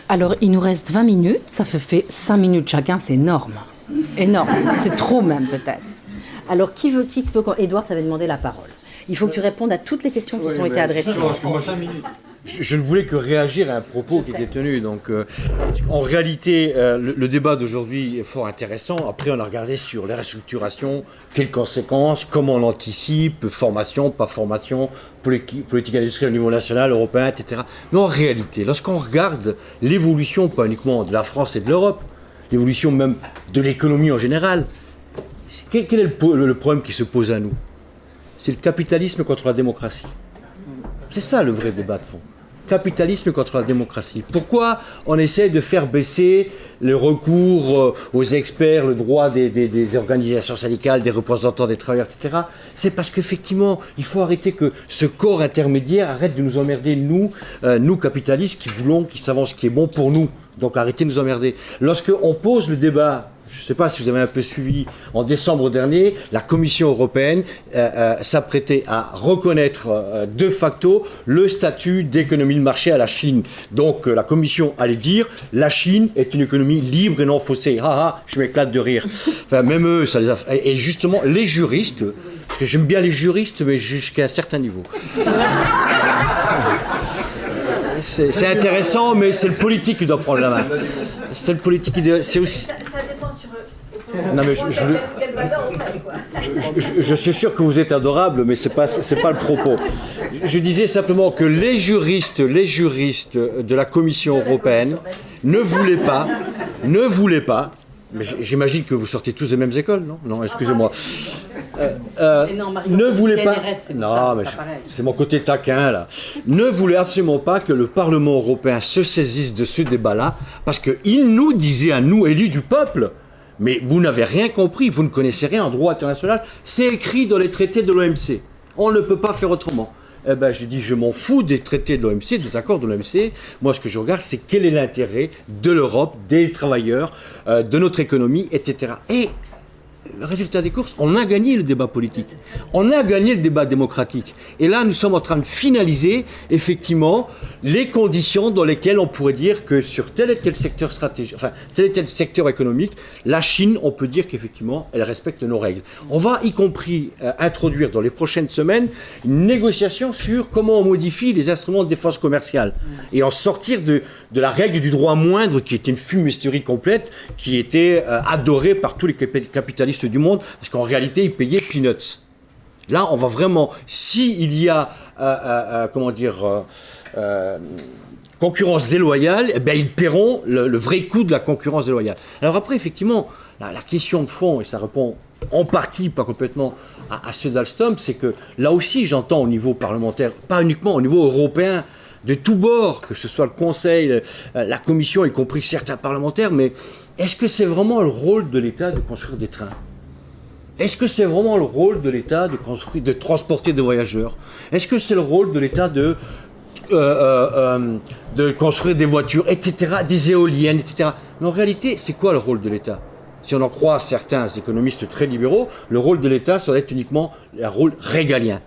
Alors, il nous reste 20 minutes, ça fait 5 minutes chacun, c'est énorme. Énorme, c'est trop même peut-être. Alors, qui veut Édouard, tu avais demandé la parole. Il faut que tu répondes à toutes les questions qui t'ont été adressées. Je ne voulais que réagir à un propos qui était tenu. Donc, en réalité, le débat d'aujourd'hui est fort intéressant. Après, on a regardé sur les restructurations, quelles conséquences, comment on anticipe, formation, pas formation, politique industrielle au niveau national, européen, etc. Mais en réalité, lorsqu'on regarde l'évolution, pas uniquement de la France et de l'Europe, l'évolution même de l'économie en général, quel est le problème qui se pose à nous? C'est le capitalisme contre la démocratie. C'est ça le vrai débat de fond. Capitalisme contre la démocratie. Pourquoi on essaie de faire baisser le recours aux experts, le droit des organisations syndicales, des représentants des travailleurs, etc. C'est parce qu'effectivement, il faut arrêter que ce corps intermédiaire arrête de nous emmerder, nous capitalistes qui savons ce qui est bon pour nous. Donc arrêtez de nous emmerder. Lorsqu'on pose le débat, je ne sais pas si vous avez un peu suivi, en décembre dernier, la Commission européenne s'apprêtait à reconnaître de facto le statut d'économie de marché à la Chine. Donc la Commission allait dire la Chine est une économie libre et non faussée. Ah ah, je m'éclate de rire. Enfin, même eux, ça les a... Et justement, les juristes, parce que j'aime bien les juristes, mais jusqu'à un certain niveau. C'est intéressant, mais c'est le politique qui doit prendre la main. C'est le politique qui doit... C'est aussi... Non, mais je suis sûr que vous êtes adorable, mais c'est pas le propos. Je disais simplement que les juristes de la Commission européenne ne voulaient pas, mais j'imagine que vous sortez tous des mêmes écoles, non? Non, excusez-moi. Ne voulaient pas. Non, mais c'est mon côté taquin là. Ne voulait absolument pas que le Parlement européen se saisisse de ce débat-là, parce qu'il nous disait à nous, élus du peuple. Mais vous n'avez rien compris, vous ne connaissez rien en droit international, c'est écrit dans les traités de l'OMC. On ne peut pas faire autrement. Eh ben, j'ai dit, je m'en fous des traités de l'OMC, des accords de l'OMC. Moi, ce que je regarde, c'est quel est l'intérêt de l'Europe, des travailleurs, de notre économie, etc. Et le résultat des courses, on a gagné le débat politique. On a gagné le débat démocratique. Et là, nous sommes en train de finaliser, effectivement, les conditions dans lesquelles on pourrait dire que sur tel et tel secteur stratégique, enfin, tel et tel secteur économique, la Chine, on peut dire qu'effectivement, elle respecte nos règles. On va, y compris, introduire dans les prochaines semaines une négociation sur comment on modifie les instruments de défense commerciale et en sortir de la règle du droit moindre, qui était une fumisterie complète, qui était adorée par tous les capitalistes du monde, parce qu'en réalité, ils payaient peanuts. Là, on va vraiment, s'il y a, concurrence déloyale, eh bien, ils paieront le vrai coût de la concurrence déloyale. Alors après, effectivement, la question de fond, et ça répond en partie, pas complètement, à ceux d'Alstom, c'est que là aussi, j'entends au niveau parlementaire, pas uniquement au niveau européen, de tous bords, que ce soit le Conseil, la Commission, y compris certains parlementaires, mais est-ce que c'est vraiment le rôle de l'État de construire des trains ? Est-ce que c'est vraiment le rôle de l'État de transporter des voyageurs ? Est-ce que c'est le rôle de l'État de construire des voitures, etc., des éoliennes, etc. Mais en réalité, c'est quoi le rôle de l'État ? Si on en croit certains économistes très libéraux, le rôle de l'État, ça doit être uniquement un rôle régalien.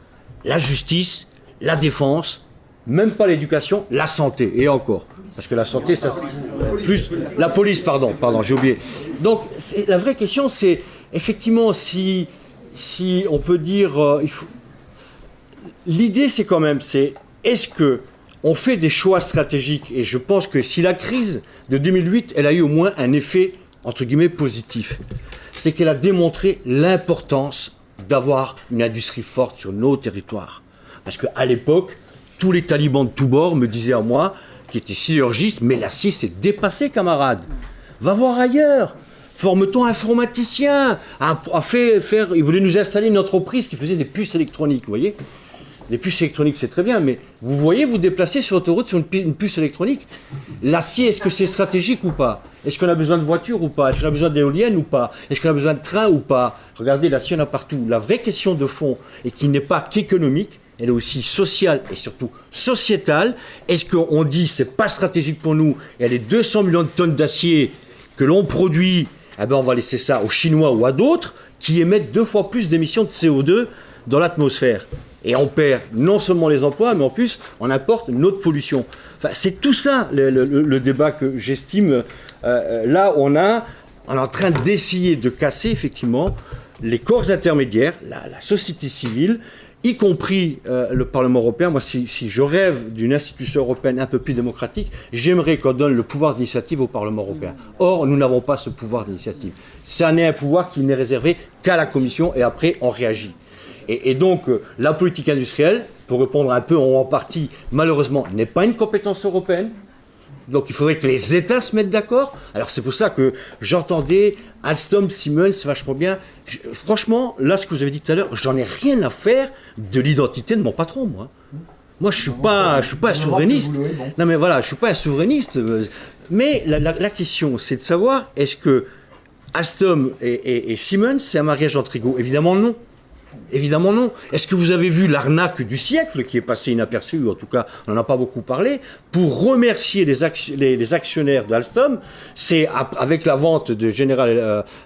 La justice, la défense, même pas l'éducation, la santé, et encore. Parce que la santé, ça... Plus la police, pardon, j'ai oublié. Donc, la vraie question, c'est, effectivement, si on peut dire... L'idée, c'est quand même, est-ce qu'on fait des choix stratégiques ? Et je pense que si la crise de 2008, elle a eu au moins un effet, entre guillemets, positif. C'est qu'elle a démontré l'importance d'avoir une industrie forte sur nos territoires. Parce qu'à l'époque, tous les talibans de tous bords me disaient à moi, qui étaient sidérurgistes, mais l'acier s'est dépassé, camarade. Va voir ailleurs. Forme-toi informaticien. Ils voulaient nous installer une entreprise qui faisait des puces électroniques, vous voyez ? Les puces électroniques, c'est très bien, mais vous voyez vous déplacer sur l'autoroute sur une puce électronique. L'acier, est-ce que c'est stratégique ou pas ? Est-ce qu'on a besoin de voitures ou pas ? Est-ce qu'on a besoin d'éoliennes ou pas ? Est-ce qu'on a besoin de trains ou pas ? Regardez, l'acier, il y en a partout. La vraie question de fond, et qui n'est pas qu'économique, elle est aussi sociale et surtout sociétale. Est-ce qu'on dit c'est pas stratégique pour nous, et les 200 millions de tonnes d'acier que l'on produit, eh ben on va laisser ça aux Chinois ou à d'autres qui émettent 2 fois plus d'émissions de CO2 dans l'atmosphère. Et on perd non seulement les emplois, mais en plus, on importe notre pollution. Enfin, c'est tout ça le débat que j'estime. Là, on est en train d'essayer de casser, effectivement, les corps intermédiaires, la société civile, y compris le Parlement européen. Moi, si je rêve d'une institution européenne un peu plus démocratique, j'aimerais qu'on donne le pouvoir d'initiative au Parlement européen. Or, nous n'avons pas ce pouvoir d'initiative. Ça n'est un pouvoir qui n'est réservé qu'à la Commission, et après, on réagit. Et donc, la politique industrielle, pour répondre un peu en partie, malheureusement, n'est pas une compétence européenne. Donc, il faudrait que les États se mettent d'accord. Alors, c'est pour ça que j'entendais Alstom, Siemens, vachement bien. Franchement, là, ce que vous avez dit tout à l'heure, j'en ai rien à faire de l'identité de mon patron, moi. Moi, je suis pas un souverainiste. Non, mais voilà, je suis pas un souverainiste. Mais la question, c'est de savoir, est-ce que Alstom et Siemens, c'est un mariage entre égaux? Évidemment non. Évidemment non. Est-ce que vous avez vu l'arnaque du siècle qui est passée inaperçue, ou en tout cas on n'en a pas beaucoup parlé, pour remercier les actionnaires d'Alstom? C'est avec la vente de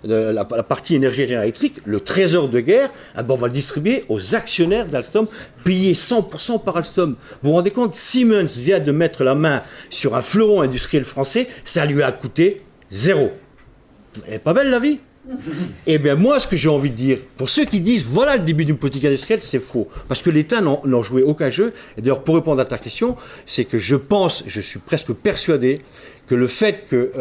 la partie énergie General Electric, le trésor de guerre, on va le distribuer aux actionnaires d'Alstom, payés 100% par Alstom. Vous vous rendez compte, Siemens vient de mettre la main sur un fleuron industriel français, ça lui a coûté 0. Elle est pas belle la vie? Eh bien, moi, ce que j'ai envie de dire, pour ceux qui disent voilà le début d'une politique industrielle, c'est faux. Parce que l'État n'en jouait aucun jeu. Et d'ailleurs, pour répondre à ta question, c'est que je suis presque persuadé que le fait que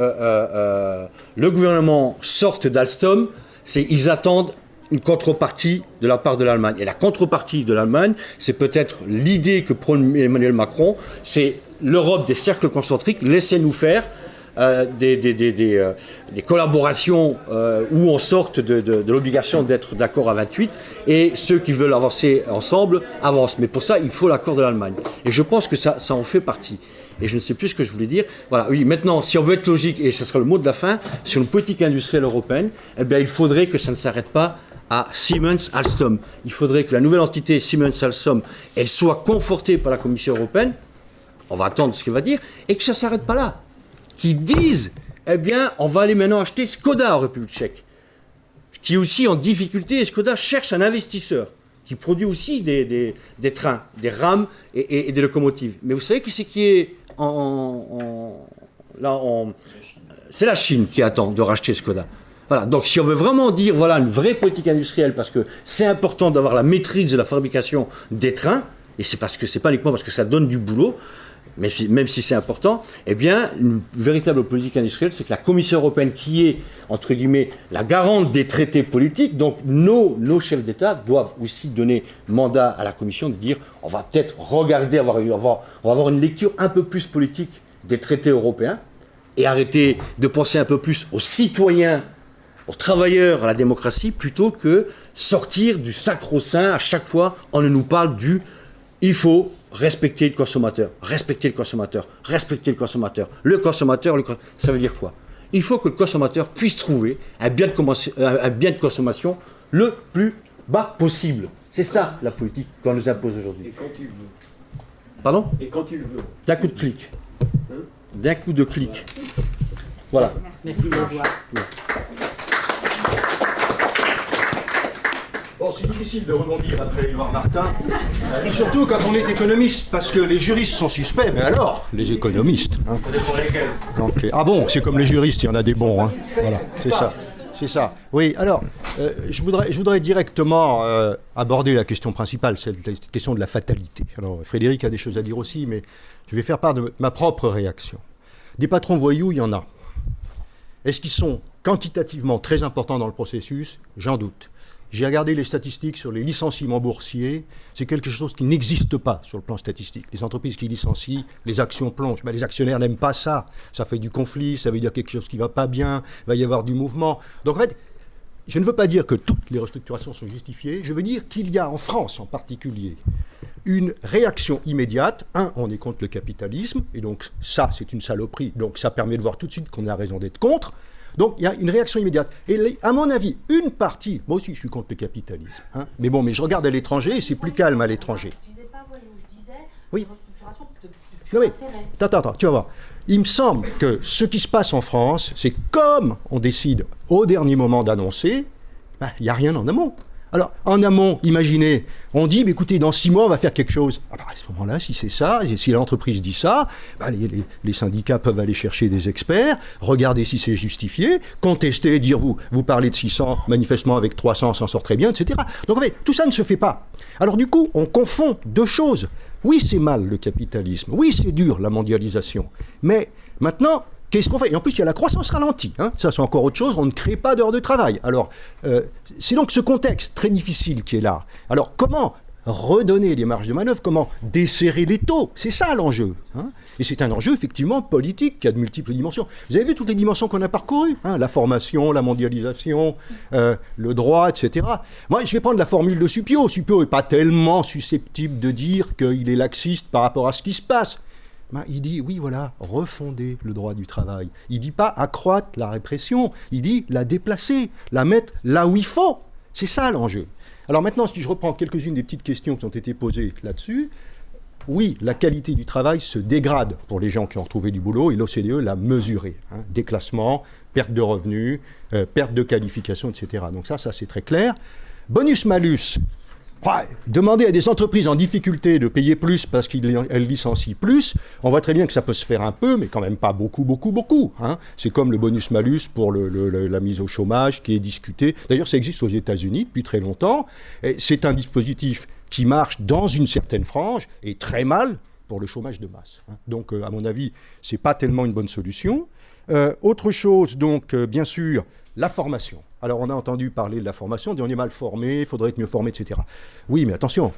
le gouvernement sorte d'Alstom, c'est qu'ils attendent une contrepartie de la part de l'Allemagne. Et la contrepartie de l'Allemagne, c'est peut-être l'idée que prône Emmanuel Macron, c'est l'Europe des cercles concentriques, laissez-nous faire. Des collaborations où on sorte de l'obligation d'être d'accord à 28, et ceux qui veulent avancer ensemble avancent. Mais pour ça, il faut l'accord de l'Allemagne. Et je pense que ça en fait partie. Et je ne sais plus ce que je voulais dire. Voilà, oui, maintenant, si on veut être logique, et ce sera le mot de la fin, sur une politique industrielle européenne, eh bien, il faudrait que ça ne s'arrête pas à Siemens-Alstom. Il faudrait que la nouvelle entité Siemens-Alstom, elle soit confortée par la Commission européenne. On va attendre ce qu'elle va dire, et que ça ne s'arrête pas là. Qui disent, eh bien, on va aller maintenant acheter Skoda en République tchèque, qui est aussi en difficulté, et Skoda cherche un investisseur, qui produit aussi des trains, des rames et des locomotives. Mais vous savez qui c'est qui est c'est la Chine qui attend de racheter Skoda. Voilà, donc si on veut vraiment dire, voilà, une vraie politique industrielle, parce que c'est important d'avoir la maîtrise de la fabrication des trains, et c'est pas uniquement parce que ça donne du boulot, mais même si c'est important, eh bien, une véritable politique industrielle, c'est que la Commission européenne, qui est, entre guillemets, la garante des traités politiques, donc nos chefs d'État doivent aussi donner mandat à la Commission de dire, on va peut-être regarder, on va avoir une lecture un peu plus politique des traités européens, et arrêter de penser un peu plus aux citoyens, aux travailleurs, à la démocratie, plutôt que sortir du sacro-saint. À chaque fois, on nous parle il faut respecter le consommateur, respecter le consommateur, respecter le consommateur. Ça veut dire quoi? Il faut que le consommateur puisse trouver un bien de consommation le plus bas possible. C'est ça la politique qu'on nous impose aujourd'hui. Et quand il veut. Pardon? Et quand il veut. D'un coup de clic. D'un coup de clic. Voilà. Merci Edouard. Bon, c'est difficile de rebondir après Édouard Martin, surtout quand on est économiste, parce que les juristes sont suspects, mais alors, les économistes. Hein. Ça dépend lesquels. Donc, ah bon, c'est comme les juristes, il y en a des bons. Hein. Voilà, c'est ça. C'est ça. Oui, alors, je voudrais directement aborder la question principale, c'est la question de la fatalité. Alors, Frédéric a des choses à dire aussi, mais je vais faire part de ma propre réaction. Des patrons voyous, il y en a. Est-ce qu'ils sont quantitativement très importants dans le processus? J'en doute. J'ai regardé les statistiques sur les licenciements boursiers. C'est quelque chose qui n'existe pas sur le plan statistique. Les entreprises qui licencient, les actions plongent. Ben, les actionnaire n'aiment pas ça. Ça fait du conflit, ça veut dire quelque chose qui ne va pas bien, il va y avoir du mouvement. Donc en fait, je ne veux pas dire que toutes les restructurations sont justifiées. Je veux dire qu'il y a en France en particulier une réaction immédiate. On est contre le capitalisme, et donc ça, c'est une saloperie. Donc ça permet de voir tout de suite qu'on a raison d'être contre. Donc il y a une réaction immédiate. Et à mon avis, une partie, moi aussi je suis contre le capitalisme, hein, mais je regarde à l'étranger et c'est plus calme à l'étranger. Je disais pas voyou, je disais oui. Restructuration de non, intérêt. Attends, tu vas voir. Il me semble que ce qui se passe en France, c'est comme on décide au dernier moment d'annoncer, il n'y a rien en amont. Alors, en amont, imaginez, on dit, bah, écoutez, dans 6 mois, on va faire quelque chose. Ah bah, à ce moment-là, si c'est ça, et si l'entreprise dit ça, bah, les syndicats peuvent aller chercher des experts, regarder si c'est justifié, contester, dire, vous parlez de 600, manifestement avec 300, on s'en sort très bien, etc. Donc, en fait, tout ça ne se fait pas. Alors, du coup, on confond deux choses. Oui, c'est mal, le capitalisme. Oui, c'est dur, la mondialisation. Mais maintenant... qu'est-ce qu'on fait? Et en plus, il y a la croissance ralentie. Hein. Ça, c'est encore autre chose. On ne crée pas d'heures de travail. Alors, c'est donc ce contexte très difficile qui est là. Alors, comment redonner les marges de manœuvre? Comment desserrer les taux? C'est ça l'enjeu. Hein. Et c'est un enjeu, effectivement, politique qui a de multiples dimensions. Vous avez vu toutes les dimensions qu'on a parcourues, hein, la formation, la mondialisation, le droit, etc. Moi, je vais prendre la formule de Suppiot. Suppiot n'est pas tellement susceptible de dire qu'il est laxiste par rapport à ce qui se passe. Ben, il dit, oui, voilà, refonder le droit du travail. Il ne dit pas accroître la répression, il dit la déplacer, la mettre là où il faut. C'est ça l'enjeu. Alors maintenant, si je reprends quelques-unes des petites questions qui ont été posées là-dessus, oui, la qualité du travail se dégrade pour les gens qui ont retrouvé du boulot, et l'OCDE l'a mesuré. Hein, déclassement, perte de revenus, perte de qualification, etc. Donc ça c'est très clair. Bonus-malus. Ouais, demander à des entreprises en difficulté de payer plus parce qu'elles licencient plus, on voit très bien que ça peut se faire un peu, mais quand même pas beaucoup. Hein. C'est comme le bonus-malus pour la mise au chômage qui est discuté. D'ailleurs, ça existe aux États-Unis depuis très longtemps. Et c'est un dispositif qui marche dans une certaine frange et très mal pour le chômage de masse. Hein. Donc, à mon avis, c'est pas tellement une bonne solution. Autre chose, donc, bien sûr, la formation. Alors, on a entendu parler de la formation, on dit on est mal formé, il faudrait être mieux formé, etc. Oui, mais attention,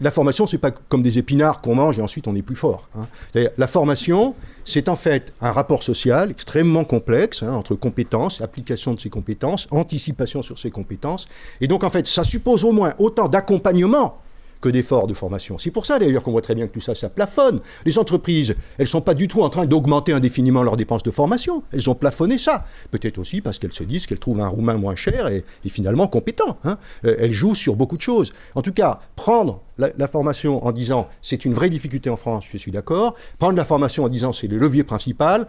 la formation, c'est pas comme des épinards qu'on mange et ensuite on est plus fort. Hein. La formation, c'est en fait un rapport social extrêmement complexe, hein, entre compétences, application de ces compétences, anticipation sur ces compétences. Et donc, en fait, ça suppose au moins autant d'accompagnement que d'efforts de formation. C'est pour ça d'ailleurs qu'on voit très bien que tout ça, ça plafonne. Les entreprises, elles ne sont pas du tout en train d'augmenter indéfiniment leurs dépenses de formation. Elles ont plafonné ça. Peut-être aussi parce qu'elles se disent qu'elles trouvent un Roumain moins cher et finalement compétent. Hein. Elles jouent sur beaucoup de choses. En tout cas, prendre la formation en disant c'est une vraie difficulté en France, je suis d'accord. Prendre la formation en disant c'est le levier principal,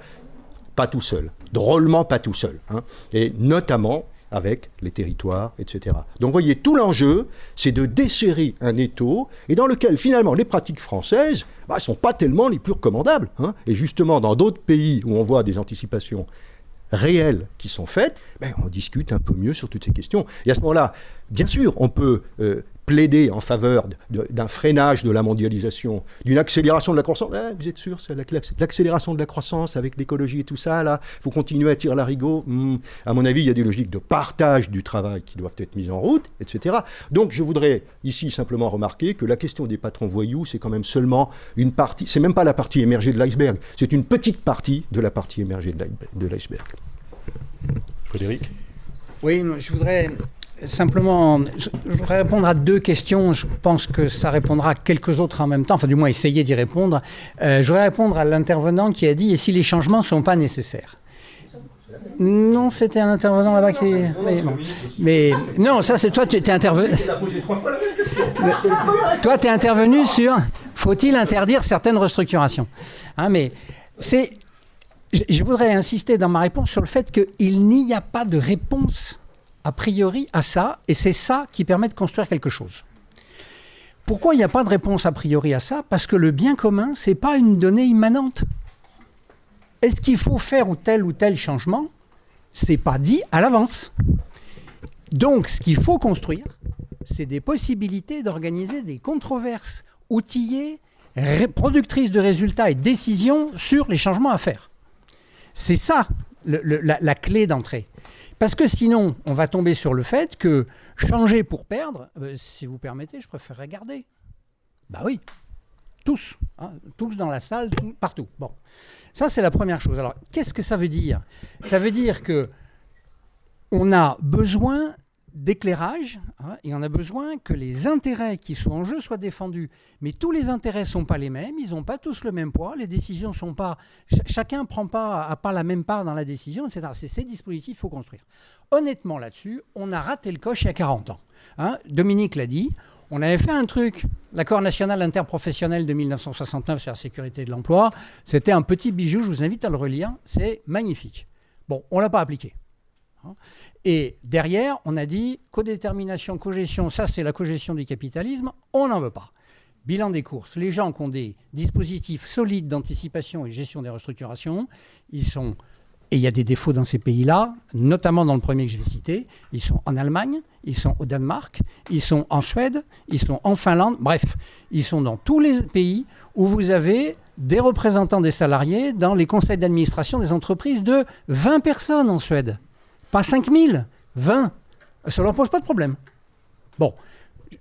pas tout seul. Drôlement pas tout seul. Hein. Et notamment avec les territoires, etc. Donc, vous voyez, tout l'enjeu, c'est de desserrer un étau, et dans lequel, finalement, les pratiques françaises ne sont pas tellement les plus recommandables. Hein. Et justement, dans d'autres pays où on voit des anticipations réelles qui sont faites, on discute un peu mieux sur toutes ces questions. Et à ce moment-là, bien sûr, on peut plaider en faveur d'un freinage de la mondialisation, d'une accélération de la croissance. Vous êtes sûr, c'est l'accélération de la croissance avec l'écologie et tout ça, là, il faut continuer à tirer l'arigot. À mon avis, il y a des logiques de partage du travail qui doivent être mises en route, etc. Donc, je voudrais ici simplement remarquer que la question des patrons voyous, c'est quand même seulement une partie, c'est même pas la partie émergée de l'iceberg, c'est une petite partie de la partie émergée de l'iceberg. Frédéric ? Oui, je voudrais simplement répondre à 2 questions. Je pense que ça répondra à quelques autres en même temps, enfin du moins essayer d'y répondre. Je voudrais répondre à l'intervenant qui a dit « et si les changements ne sont pas nécessaires ?» Non, c'était un intervenant là-bas qui... Mais non, ça c'est toi, tu étais intervenu... Toi, tu es intervenu sur « faut-il interdire certaines restructurations ?» Hein, mais c'est... Je voudrais insister dans ma réponse sur le fait qu'il n'y a pas de réponse a priori à ça, et c'est ça qui permet de construire quelque chose. Pourquoi il n'y a pas de réponse a priori à ça? Parce que le bien commun, ce n'est pas une donnée immanente. Est-ce qu'il faut faire ou tel changement? Ce n'est pas dit à l'avance. Donc, ce qu'il faut construire, c'est des possibilités d'organiser des controverses outillées, productrices de résultats et de décisions sur les changements à faire. C'est ça la clé d'entrée. Parce que sinon, on va tomber sur le fait que changer pour perdre, si vous permettez, je préférerais garder. Bah oui, tous. Hein, tous dans la salle, partout. Bon, ça c'est la première chose. Alors, qu'est-ce que ça veut dire? Ça veut dire qu'on a besoin d'éclairage, hein, et on a besoin que les intérêts qui sont en jeu soient défendus. Mais tous les intérêts ne sont pas les mêmes, ils n'ont pas tous le même poids, les décisions sont pas... Chacun n'a pas la même part dans la décision, etc. C'est ces dispositifs qu'il faut construire. Honnêtement, là-dessus, on a raté le coche il y a 40 ans. Hein, Dominique l'a dit, on avait fait un truc, l'accord national interprofessionnel de 1969 sur la sécurité de l'emploi, c'était un petit bijou, je vous invite à le relire, c'est magnifique. Bon, on ne l'a pas appliqué. Et derrière, on a dit codétermination, cogestion, ça c'est la cogestion du capitalisme, on n'en veut pas. Bilan des courses, les gens qui ont des dispositifs solides d'anticipation et gestion des restructurations, ils sont, et il y a des défauts dans ces pays-là, notamment dans le premier que je vais citer, ils sont en Allemagne, ils sont au Danemark, ils sont en Suède, ils sont en Finlande, bref, ils sont dans tous les pays où vous avez des représentants des salariés dans les conseils d'administration des entreprises de 20 personnes en Suède. Pas 5000, 20. Ça ne leur pose pas de problème. Bon,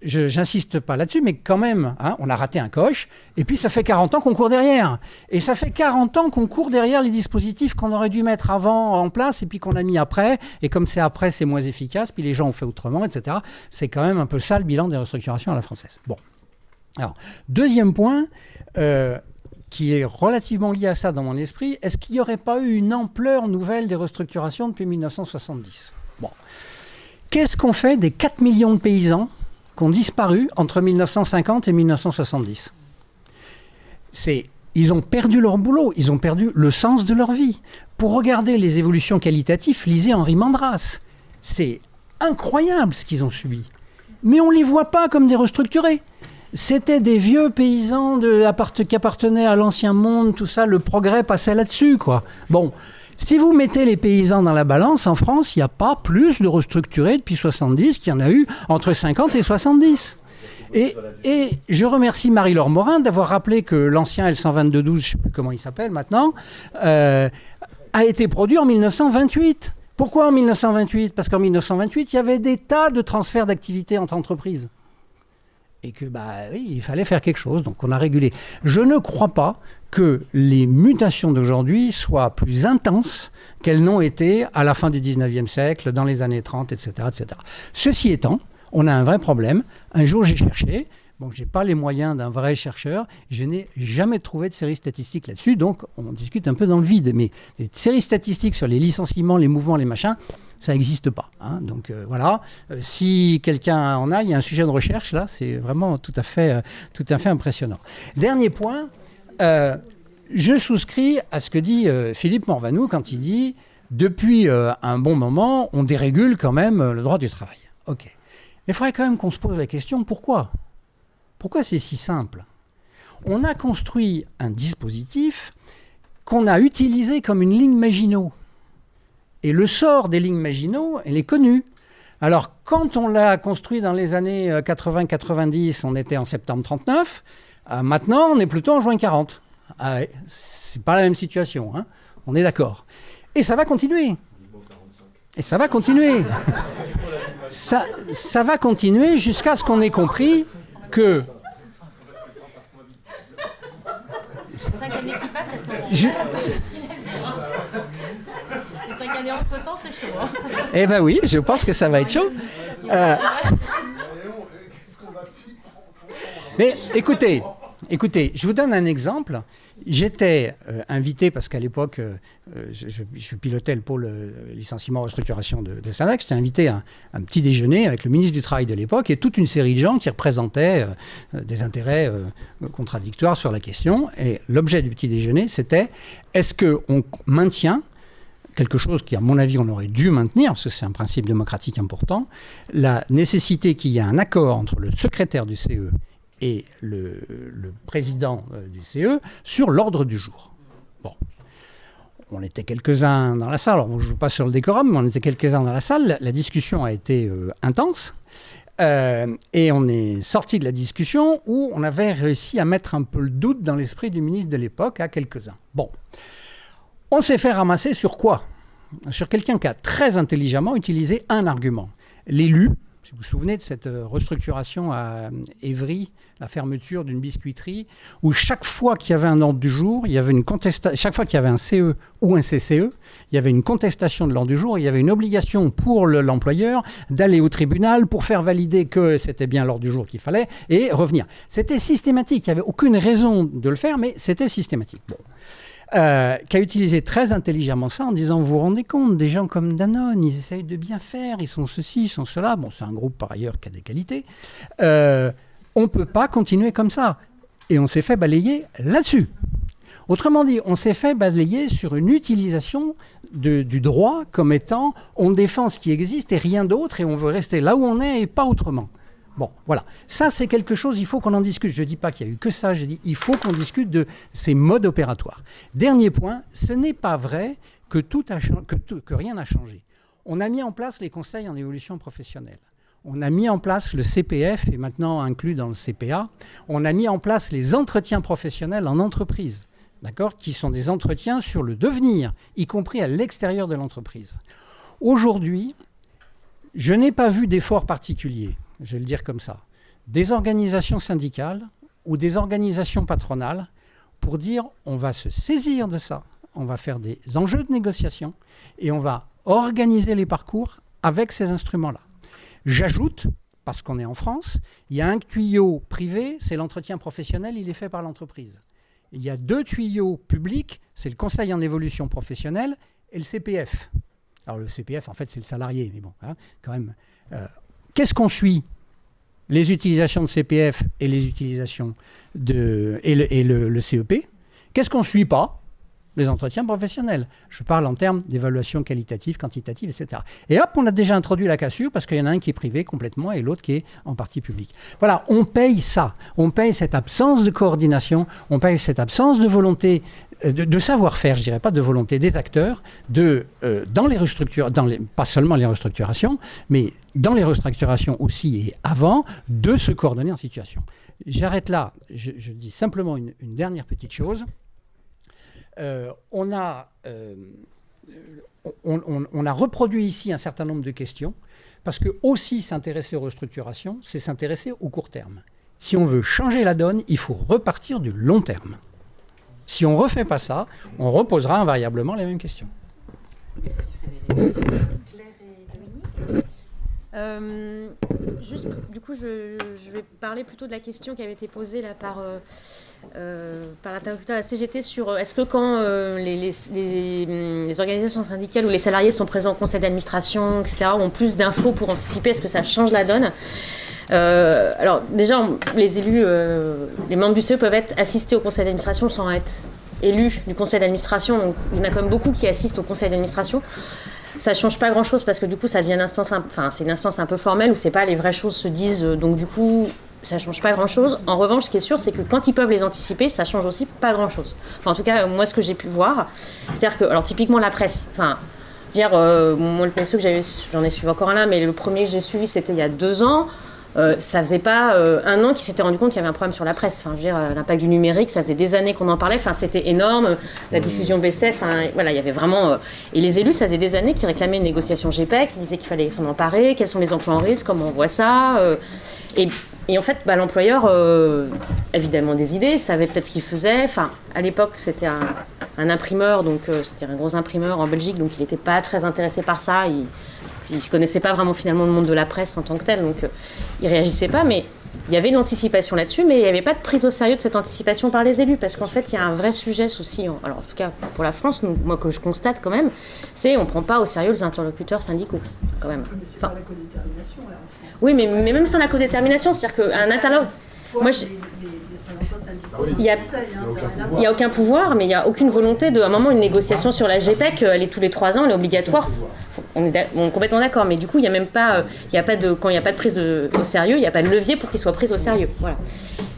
j'insiste pas là-dessus, mais quand même, on a raté un coche, et puis ça fait 40 ans qu'on court derrière. Et ça fait 40 ans qu'on court derrière les dispositifs qu'on aurait dû mettre avant en place, et puis qu'on a mis après, et comme c'est après, c'est moins efficace, puis les gens ont fait autrement, etc. C'est quand même un peu ça le bilan des restructurations à la française. Bon. Alors, deuxième point, qui est relativement lié à ça dans mon esprit, est-ce qu'il n'y aurait pas eu une ampleur nouvelle des restructurations depuis 1970 ? Bon. Qu'est-ce qu'on fait des 4 millions de paysans qui ont disparu entre 1950 et 1970 ? Ils ont perdu leur boulot, ils ont perdu le sens de leur vie. Pour regarder les évolutions qualitatives, lisez Henri Mandras. C'est incroyable ce qu'ils ont subi. Mais on ne les voit pas comme des restructurés. C'était des vieux paysans qui appartenaient à l'ancien monde, tout ça, le progrès passait là-dessus, quoi. Bon, si vous mettez les paysans dans la balance, en France, il n'y a pas plus de restructurés depuis 70 qu'il y en a eu entre 50 et 70. Et je remercie Marie-Laure Morin d'avoir rappelé que l'ancien L122-12, je ne sais plus comment il s'appelle maintenant, a été produit en 1928. Pourquoi en 1928 ? Parce qu'en 1928, il y avait des tas de transferts d'activités entre entreprises. Et que, oui, il fallait faire quelque chose, donc on a régulé. Je ne crois pas que les mutations d'aujourd'hui soient plus intenses qu'elles n'ont été à la fin du 19e siècle, dans les années 30, etc., etc. Ceci étant, on a un vrai problème. Un jour, j'ai cherché. Bon, je n'ai pas les moyens d'un vrai chercheur. Je n'ai jamais trouvé de série statistique là-dessus, donc on discute un peu dans le vide. Mais des séries statistiques sur les licenciements, les mouvements, les machins, ça n'existe pas. Donc voilà, si quelqu'un en a, il y a un sujet de recherche, là, c'est vraiment tout à fait impressionnant. Dernier point, je souscris à ce que dit Philippe Morvanou quand il dit « Depuis un bon moment, on dérégule quand même le droit du travail ». Ok. Mais il faudrait quand même qu'on se pose la question, pourquoi ? Pourquoi c'est si simple ? On a construit un dispositif qu'on a utilisé comme une ligne Maginot. Et le sort des lignes Maginot, elle est connue. Alors, quand on l'a construit dans les années 80-90, on était en septembre 39. Maintenant, on est plutôt en juin 40. C'est pas la même situation, on est d'accord. Et ça va continuer. Et ça va continuer. Ça va continuer jusqu'à ce qu'on ait compris que... 5 années qui passent, elles sont... Les 5 années entre-temps, c'est chaud. Eh ben oui, je pense que ça va être chaud. Mais écoutez, je vous donne un exemple. J'étais invité, parce qu'à l'époque, je pilotais le pôle licenciement restructuration de Sanac, j'étais invité à un petit déjeuner avec le ministre du Travail de l'époque et toute une série de gens qui représentaient des intérêts contradictoires sur la question. Et l'objet du petit déjeuner, c'était est-ce qu'on maintient quelque chose qui, à mon avis, on aurait dû maintenir, parce que c'est un principe démocratique important, la nécessité qu'il y ait un accord entre le secrétaire du CE et le président du CE sur l'ordre du jour. Bon. On était quelques-uns dans la salle, alors on ne joue pas sur le décorum, mais on était quelques-uns dans la salle, la discussion a été intense, et on est sorti de la discussion où on avait réussi à mettre un peu le doute dans l'esprit du ministre de l'époque à quelques-uns. Bon. On s'est fait ramasser sur quoi ? Sur quelqu'un qui a très intelligemment utilisé un argument. L'élu, si vous vous souvenez de cette restructuration à Évry, la fermeture d'une biscuiterie, où chaque fois qu'il y avait un ordre du jour, il y avait une chaque fois qu'il y avait un CE ou un CCE, il y avait une contestation de l'ordre du jour, il y avait une obligation pour l'employeur d'aller au tribunal pour faire valider que c'était bien l'ordre du jour qu'il fallait et revenir. C'était systématique, il n'y avait aucune raison de le faire, mais c'était systématique. Bon. Qui a utilisé très intelligemment ça en disant, vous vous rendez compte, des gens comme Danone, ils essayent de bien faire, ils sont ceci, ils sont cela. Bon, c'est un groupe par ailleurs qui a des qualités. On ne peut pas continuer comme ça. Et on s'est fait balayer là-dessus. Autrement dit, on s'est fait balayer sur une utilisation du droit comme étant on défend ce qui existe et rien d'autre et on veut rester là où on est et pas autrement. Bon, voilà. Ça, c'est quelque chose, il faut qu'on en discute. Je ne dis pas qu'il y a eu que ça, je dis il faut qu'on discute de ces modes opératoires. Dernier point, ce n'est pas vrai que rien n'a changé. On a mis en place les conseils en évolution professionnelle. On a mis en place le CPF, et maintenant inclus dans le CPA. On a mis en place les entretiens professionnels en entreprise, d'accord, qui sont des entretiens sur le devenir, y compris à l'extérieur de l'entreprise. Aujourd'hui, je n'ai pas vu d'effort particulier, je vais le dire comme ça, des organisations syndicales ou des organisations patronales pour dire on va se saisir de ça, on va faire des enjeux de négociation et on va organiser les parcours avec ces instruments-là. J'ajoute, parce qu'on est en France, il y a un tuyau privé, c'est l'entretien professionnel, il est fait par l'entreprise. Il y a 2 tuyaux publics, c'est le Conseil en évolution professionnelle et le CPF. Alors le CPF, en fait, c'est le salarié, mais bon, hein, quand même. Qu'est-ce qu'on suit ? Les utilisations de CPF et les utilisations le CEP. Qu'est-ce qu'on ne suit pas ? Les entretiens professionnels. Je parle en termes d'évaluation qualitative, quantitative, etc. Et hop, on a déjà introduit la cassure parce qu'il y en a un qui est privé complètement et l'autre qui est en partie publique. Voilà, on paye ça. On paye cette absence de coordination, on paye cette absence de volonté, de savoir-faire, je dirais pas de volonté des acteurs, dans les restructurations, pas seulement les restructurations, mais dans les restructurations aussi et avant, de se coordonner en situation. J'arrête là, je dis simplement une dernière petite chose. On a reproduit ici un certain nombre de questions, parce que aussi s'intéresser aux restructurations, c'est s'intéresser au court terme. Si on veut changer la donne, il faut repartir du long terme. Si on ne refait pas ça, on reposera invariablement les mêmes questions. Merci Frédéric. Claire et Dominique. Juste, du coup, je vais parler plutôt de la question qui avait été posée là par l'interlocuteur de la CGT sur est-ce que quand les organisations syndicales ou les salariés sont présents au conseil d'administration, etc., ont plus d'infos pour anticiper, est-ce que ça change la donne ? Alors déjà, les élus, les membres du CE peuvent être assistés au conseil d'administration sans être élus du conseil d'administration. Donc, il y en a quand même beaucoup qui assistent au conseil d'administration. Ça ne change pas grand-chose parce que du coup, ça devient c'est une instance un peu formelle où c'est pas les vraies choses se disent. Donc du coup, ça ne change pas grand-chose. En revanche, ce qui est sûr, c'est que quand ils peuvent les anticiper, ça change aussi pas grand-chose. Enfin, en tout cas, moi, ce que j'ai pu voir, c'est-à-dire que, alors typiquement la presse. Enfin, moi, le PSE que j'en ai suivi encore un là, mais le premier que j'ai suivi, c'était il y a 2 ans. Ça faisait pas 1 an qu'ils s'étaient rendu compte qu'il y avait un problème sur la presse. Enfin, l'impact du numérique, ça faisait des années qu'on en parlait. Enfin, c'était énorme. La diffusion baissait. Enfin, voilà, il y avait vraiment. Et les élus, ça faisait des années qu'ils réclamaient une négociation GPEC, qui disaient qu'il fallait s'en emparer. Quels sont les emplois en risque ? Comment on voit ça ? Et en fait, l'employeur, évidemment, des idées, savait peut-être ce qu'il faisait. Enfin, à l'époque, c'était un imprimeur, donc c'était un gros imprimeur en Belgique, donc il n'était pas très intéressé par ça. Il ne connaissait pas vraiment finalement le monde de la presse en tant que tel, donc il ne réagissait pas, mais il y avait une anticipation là-dessus, mais il n'y avait pas de prise au sérieux de cette anticipation par les élus, parce qu'en fait, il y a un vrai sujet souci, alors en tout cas pour la France, moi que je constate quand même, c'est on ne prend pas au sérieux les interlocuteurs syndicaux, quand même. Mais c'est pas la codétermination là en France. Oui, mais même sans la codétermination, c'est-à-dire qu'un interlocuteur... Moi, il n'y a aucun pouvoir, mais il n'y a aucune volonté de, à un moment, une négociation sur la GPEC, elle est tous les 3 ans, elle est obligatoire. On est complètement d'accord, mais du coup, il n'y a même pas, quand il n'y a pas de prise au sérieux, il n'y a pas de levier pour qu'il soit pris au sérieux. Voilà.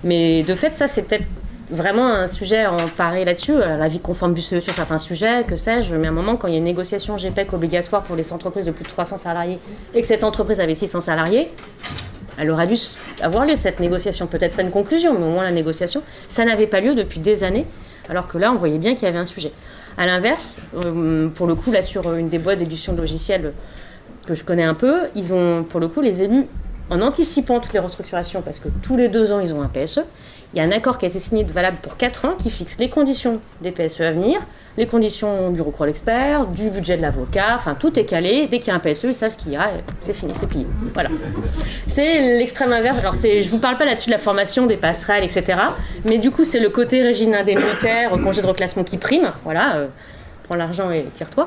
Mais de fait, ça, c'est peut-être vraiment un sujet à en parer là-dessus, l'avis conforme du CE sur certains sujets, que sais-je, mais à un moment, quand il y a une négociation GPEC obligatoire pour les entreprises de plus de 300 salariés et que cette entreprise avait 600 salariés, elle aurait dû avoir lieu, cette négociation. Peut-être pas une conclusion, mais au moins la négociation. Ça n'avait pas lieu depuis des années, alors que là, on voyait bien qu'il y avait un sujet. À l'inverse, pour le coup, là, sur une des boîtes d'édition de logiciels que je connais un peu, ils ont, pour le coup, les élus, en anticipant toutes les restructurations, parce que tous les 2 ans, ils ont un PSE, il y a un accord qui a été signé valable pour 4 ans qui fixe les conditions des PSE à venir, les conditions du recours à l'expert, du budget de l'avocat, enfin tout est calé. Dès qu'il y a un PSE, ils savent ce qu'il y a, c'est fini, c'est plié. Voilà. C'est l'extrême inverse. Alors je ne vous parle pas là-dessus de la formation, des passerelles, etc. Mais du coup, c'est le côté régime indemnitaire, congé de reclassement qui prime. Voilà, prends l'argent et tire-toi.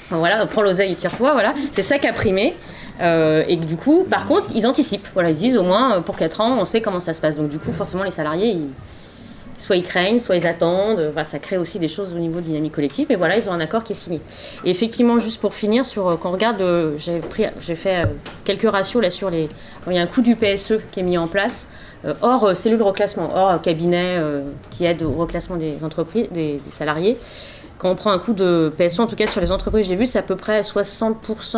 Enfin, voilà, prends l'oseille et tire-toi. Voilà, c'est ça qui a primé. Et du coup, par contre, ils anticipent. Voilà, ils disent au moins pour 4 ans, on sait comment ça se passe. Donc du coup, forcément, les salariés, ils soit ils craignent, soit ils attendent. Enfin, ça crée aussi des choses au niveau de dynamique collective. Mais voilà, ils ont un accord qui est signé. Et effectivement, juste pour finir, quand on regarde, j'ai fait quelques ratios là quand il y a un coût du PSE qui est mis en place, hors cellule reclassement, hors cabinet qui aide au reclassement des entreprises, des salariés. Quand on prend un coût de PSE, en tout cas sur les entreprises, j'ai vu, c'est à peu près 60%,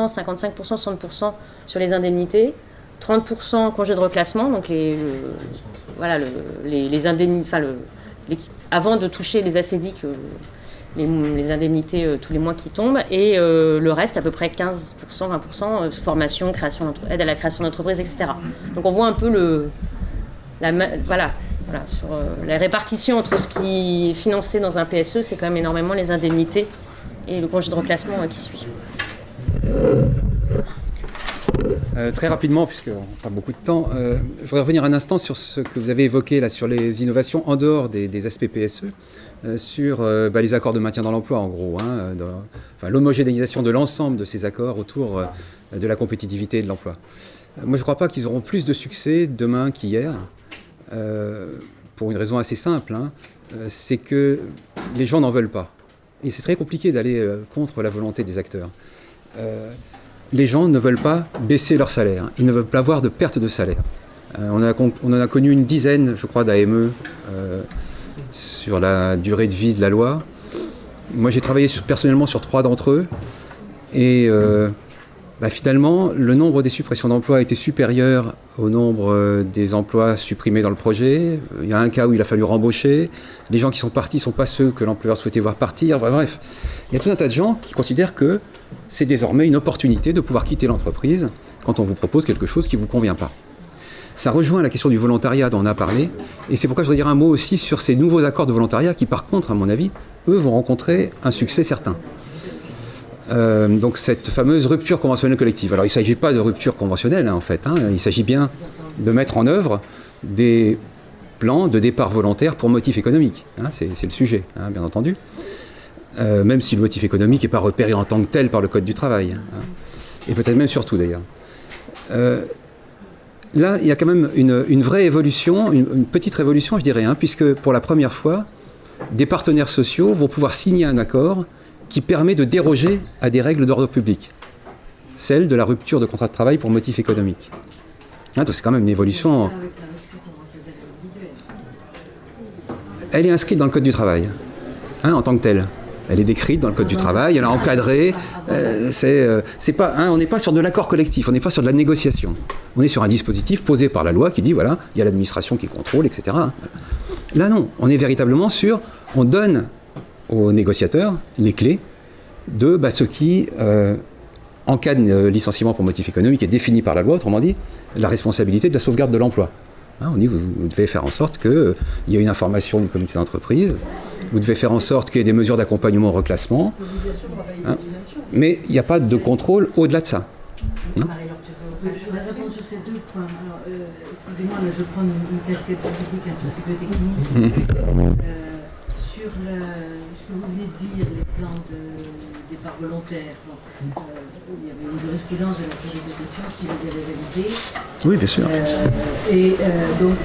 55%, 60% sur les indemnités, 30% congés de reclassement, donc les indemnités, avant de toucher les ACDIC, les indemnités tous les mois qui tombent, et le reste, à peu près 15%, 20%, formation, aide à la création d'entreprises, etc. Donc on voit un peu sur la répartition entre ce qui est financé dans un PSE, c'est quand même énormément les indemnités et le congé de reclassement qui suit. Très rapidement, puisqu'on n'a pas beaucoup de temps, je voudrais revenir un instant sur ce que vous avez évoqué là, sur les innovations en dehors des aspects PSE, sur les accords de maintien dans l'emploi, en gros, l'homogénéisation de l'ensemble de ces accords autour de la compétitivité et de l'emploi. Moi, je ne crois pas qu'ils auront plus de succès demain qu'hier, pour une raison assez simple, c'est que les gens n'en veulent pas. Et c'est très compliqué d'aller contre la volonté des acteurs. Les gens ne veulent pas baisser leur salaire, ils ne veulent pas avoir de perte de salaire. On en a connu une dizaine, je crois, d'AME sur la durée de vie de la loi. Moi, j'ai travaillé personnellement sur 3 d'entre eux, et finalement, le nombre des suppressions d'emplois était supérieur au nombre des emplois supprimés dans le projet. Il y a un cas où il a fallu rembaucher. Les gens qui sont partis ne sont pas ceux que l'employeur souhaitait voir partir. Bref, il y a tout un tas de gens qui considèrent que c'est désormais une opportunité de pouvoir quitter l'entreprise quand on vous propose quelque chose qui ne vous convient pas. Ça rejoint la question du volontariat dont on a parlé. Et c'est pourquoi je voudrais dire un mot aussi sur ces nouveaux accords de volontariat qui, par contre, à mon avis, eux, vont rencontrer un succès certain. Donc cette fameuse rupture conventionnelle collective. Alors il ne s'agit pas de rupture conventionnelle en fait, il s'agit bien de mettre en œuvre des plans de départ volontaire pour motif économique. C'est le sujet, bien entendu. Même si le motif économique n'est pas repéré en tant que tel par le Code du travail. Et peut-être même surtout d'ailleurs. Là, il y a quand même une vraie évolution, une petite révolution je dirais, puisque pour la première fois, des partenaires sociaux vont pouvoir signer un accord qui permet de déroger à des règles d'ordre public, celle de la rupture de contrat de travail pour motif économique. Donc c'est quand même une évolution. Elle est inscrite dans le Code du travail, en tant que telle. Elle est décrite dans le Code du travail, elle est encadrée. On n'est pas sur de l'accord collectif, on n'est pas sur de la négociation. On est sur un dispositif posé par la loi qui dit, voilà, il y a l'administration qui contrôle, etc. Là non, on est véritablement on donne aux négociateurs les clés de ce qui, en cas de licenciement pour motif économique, est défini par la loi, autrement dit, la responsabilité de la sauvegarde de l'emploi. On dit, vous devez faire en sorte qu'il y ait une information du comité d'entreprise, vous devez faire en sorte qu'il y ait des mesures d'accompagnement au reclassement, mais il n'y a pas de contrôle au-delà de ça. Je voudrais répondre sur ces 2 points. Alors, excusez-moi, mais je vais prendre une casquette juridique un tout petit peu technique. Sur ce que vous venez de dire, les plans de départ volontaire, il y avait une jurisprudence de la Cour de cassation qui les avait validés. Oui, bien sûr. Donc,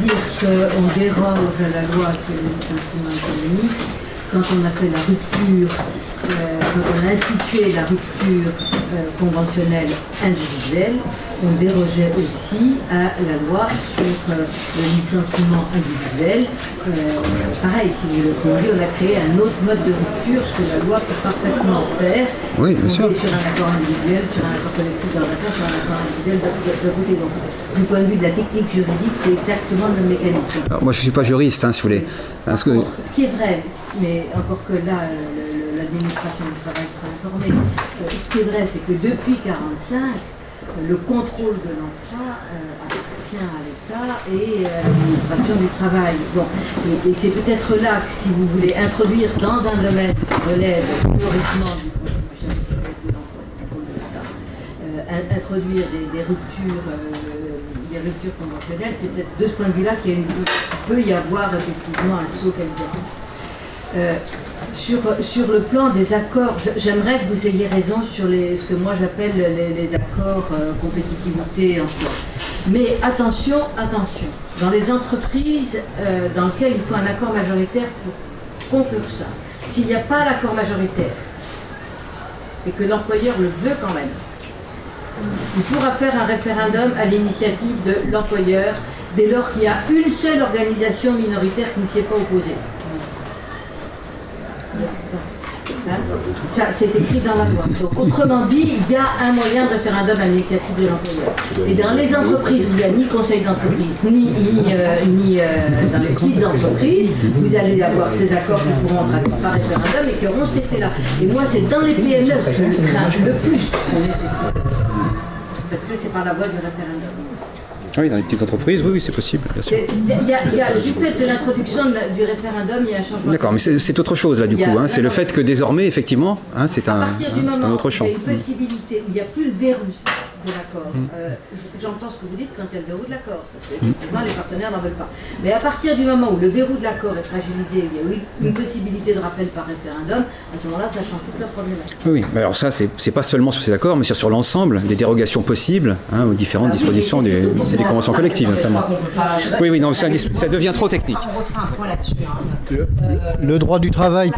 dire qu'on déroge à la loi sur le licenciement économique, quand on a fait la rupture, quand on a institué la rupture conventionnelle individuelle, on dérogeait aussi à la loi sur le licenciement individuel. Pareil, si vous le voulez, on a créé un autre mode de rupture, ce que la loi peut parfaitement faire. Oui, bien sûr. Sur un accord individuel, sur un accord collectif d'un accord, sur un accord individuel de côté. Donc, du point de vue de la technique juridique, c'est exactement le même mécanisme. Alors, moi, je ne suis pas juriste, si vous voulez. Ce qui est vrai, mais encore que là, l'administration du travail sera informée, ce qui est vrai, c'est que depuis 1945, le contrôle de l'emploi appartient à l'État et à l'administration du travail. Bon, et c'est peut-être là que si vous voulez introduire dans un domaine qui relève théoriquement du contrôle de l'État, introduire des ruptures conventionnelles, c'est peut-être de ce point de vue-là qu'il peut y avoir effectivement un saut qualitatif. Sur le plan des accords, j'aimerais que vous ayez raison sur ce que moi j'appelle les accords compétitivité-emploi. Mais attention, dans les entreprises dans lesquelles il faut un accord majoritaire pour conclure ça, s'il n'y a pas l'accord majoritaire et que l'employeur le veut quand même, il pourra faire un référendum à l'initiative de l'employeur dès lors qu'il y a une seule organisation minoritaire qui ne s'y est pas opposée. Hein, ça, c'est écrit dans la loi. Donc, autrement dit, il y a un moyen de référendum à l'initiative de l'employeur. Et dans les entreprises où il n'y a ni conseil d'entreprise, ni dans les petites entreprises, vous allez avoir ces accords qui pourront être par référendum et qui auront cet effet-là. Et moi, c'est dans les PME que je crains le plus. Parce que c'est par la voie du référendum. Oui, dans les petites entreprises, oui, c'est possible, bien sûr. Du fait de l'introduction du référendum, il y a un changement. D'accord, mais c'est autre chose là du coup. Hein. C'est le fait que désormais, effectivement, hein, c'est un autre champ. Il y a une possibilité où il n'y a plus le verrou de l'accord. J'entends ce que vous dites quand il y a le verrou de l'accord, parce que effectivement, les partenaires n'en veulent pas. Mais à partir du moment où le verrou de l'accord est fragilisé, il y a une possibilité de rappel par référendum, à ce moment-là, ça change toute la problématique. Oui, mais alors ça, c'est pas seulement sur ces accords, mais sur l'ensemble des dérogations possibles hein, aux différentes dispositions des conventions collectives, notamment. Oui, non, ça devient trop technique. On refera un point là-dessus. Le droit du travail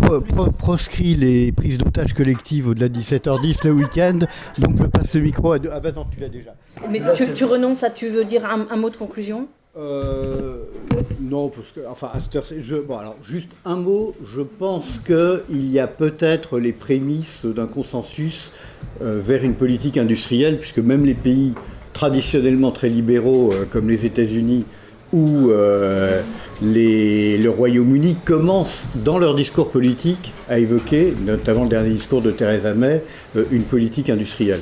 proscrit les prises d'otages collectives au-delà de 17h10 le week-end, donc je passe le micro à... Ah ben non, tu l'as déjà. Mais tu renonces à, tu veux dire un mot de conclusion ? Non, parce que, enfin, à cette heure, bon, alors, juste un mot, je pense qu'il y a peut-être les prémices d'un consensus vers une politique industrielle, puisque même les pays traditionnellement très libéraux, comme les États-Unis ou le Royaume-Uni, commencent dans leur discours politique à évoquer, notamment le dernier discours de Theresa May, une politique industrielle.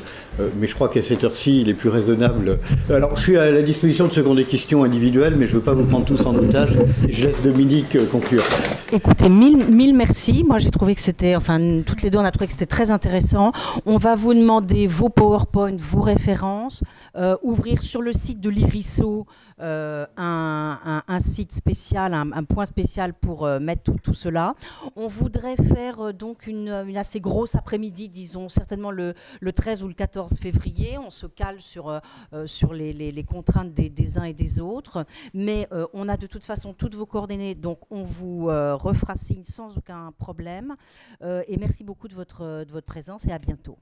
Mais je crois qu'à cette heure-ci, il est plus raisonnable. Alors, je suis à la disposition de seconder des questions individuelles, mais je ne veux pas vous prendre tous en otage. Je laisse Dominique conclure. Écoutez, mille merci. Moi, j'ai trouvé que c'était, enfin, toutes les deux, on a trouvé que c'était très intéressant. On va vous demander vos PowerPoint, vos références, ouvrir sur le site de l'IRISO un site spécial, un point spécial pour mettre tout cela. On voudrait faire donc une assez grosse après-midi, disons, certainement le 13 ou le 14 février. On se cale sur les contraintes des uns et des autres. Mais on a de toute façon toutes vos coordonnées, donc on vous refera signe sans aucun problème. Et merci beaucoup de votre présence et à bientôt.